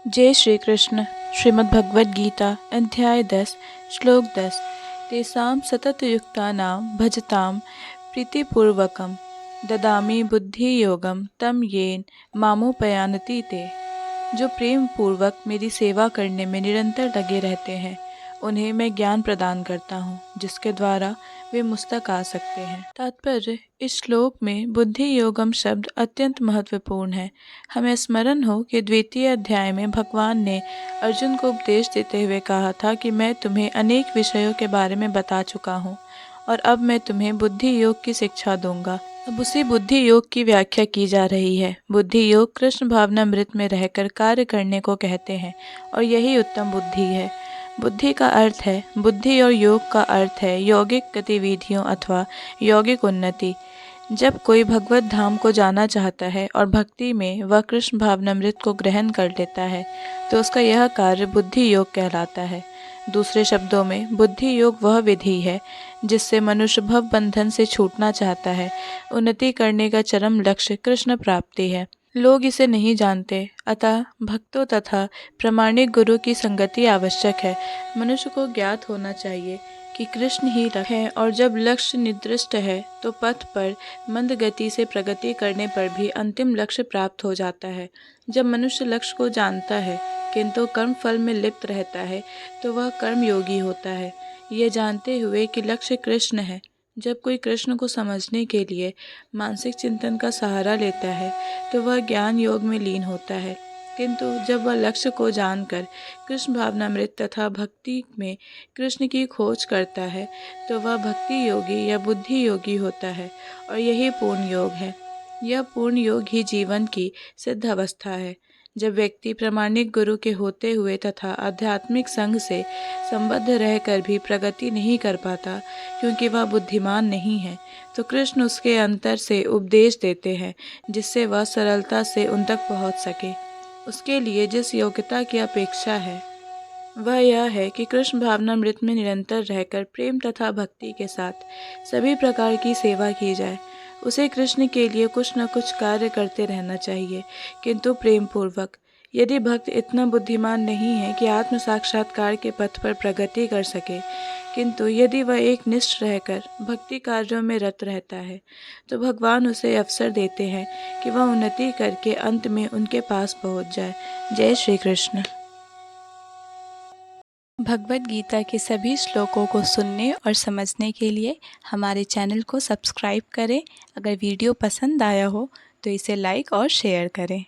जय श्री कृष्ण। श्रीमद् भगवद गीता अध्याय 10 श्लोक 10 तेषां सततयुक्तानां भजतां प्रीतिपूर्वकं ददामि बुद्धियोगं तं येन मामुपयान्ति ते। जो प्रेम पूर्वक मेरी सेवा करने में निरंतर लगे रहते हैं उन्हें मैं ज्ञान प्रदान करता हूँ जिसके द्वारा वे मुझ तक आ सकते हैं। तात्पर्य: इस श्लोक में बुद्धि योगम शब्द अत्यंत महत्वपूर्ण है। हमें स्मरण हो कि द्वितीय अध्याय में भगवान ने अर्जुन को उपदेश देते हुए कहा था कि मैं तुम्हें अनेक विषयों के बारे में बता चुका हूँ और अब मैं तुम्हें बुद्धि योग की शिक्षा दूंगा। अब उसी बुद्धि योग की व्याख्या की जा रही है। बुद्धि योग कृष्ण भावनामृत में रहकर कार्य करने को कहते हैं और यही उत्तम बुद्धि है। बुद्धि का अर्थ है बुद्धि और योग का अर्थ है यौगिक गतिविधियों अथवा यौगिक उन्नति। जब कोई भगवत धाम को जाना चाहता है और भक्ति में वह कृष्ण भावनामृत को ग्रहण कर लेता है तो उसका यह कार्य बुद्धि योग कहलाता है। दूसरे शब्दों में बुद्धि योग वह विधि है जिससे मनुष्य भव बंधन से छूटना चाहता है। उन्नति करने का चरम लक्ष्य कृष्ण प्राप्ति है। लोग इसे नहीं जानते, अतः भक्तों तथा प्रामाणिक गुरु की संगति आवश्यक है। मनुष्य को ज्ञात होना चाहिए कि कृष्ण ही लक्ष्य है और जब लक्ष्य निर्दिष्ट है तो पथ पर मंद गति से प्रगति करने पर भी अंतिम लक्ष्य प्राप्त हो जाता है। जब मनुष्य लक्ष्य को जानता है किंतु कर्म फल में लिप्त रहता है तो वह कर्म योगी होता है, ये जानते हुए कि लक्ष्य कृष्ण है। जब कोई कृष्ण को समझने के लिए मानसिक चिंतन का सहारा लेता है तो वह ज्ञान योग में लीन होता है, किंतु जब वह लक्ष्य को जानकर कृष्ण भावनामृत तथा भक्ति में कृष्ण की खोज करता है तो वह भक्ति योगी या बुद्धि योगी होता है और यही पूर्ण योग है। यह पूर्ण योग ही जीवन की सिद्ध अवस्था है। जब व्यक्ति प्रामाणिक गुरु के होते हुए तथा आध्यात्मिक संघ से संबद्ध रहकर भी प्रगति नहीं कर पाता क्योंकि वह बुद्धिमान नहीं है तो कृष्ण उसके अंतर से उपदेश देते हैं जिससे वह सरलता से उन तक पहुँच सके। उसके लिए जिस योग्यता की अपेक्षा है वह यह है कि कृष्ण भावनामृत में निरंतर रहकर प्रेम तथा भक्ति के साथ सभी प्रकार की सेवा की जाए। उसे कृष्ण के लिए कुछ न कुछ कार्य करते रहना चाहिए किंतु प्रेम पूर्वक। यदि भक्त इतना बुद्धिमान नहीं है कि आत्म साक्षात्कार के पथ पर प्रगति कर सके, किंतु यदि वह एक निष्ठ रहकर भक्ति कार्यों में रत रहता है तो भगवान उसे अवसर देते हैं कि वह उन्नति करके अंत में उनके पास पहुंच जाए। जय श्री कृष्ण। भगवद गीता के सभी श्लोकों को सुनने और समझने के लिए हमारे चैनल को सब्सक्राइब करें। अगर वीडियो पसंद आया हो तो इसे लाइक और शेयर करें।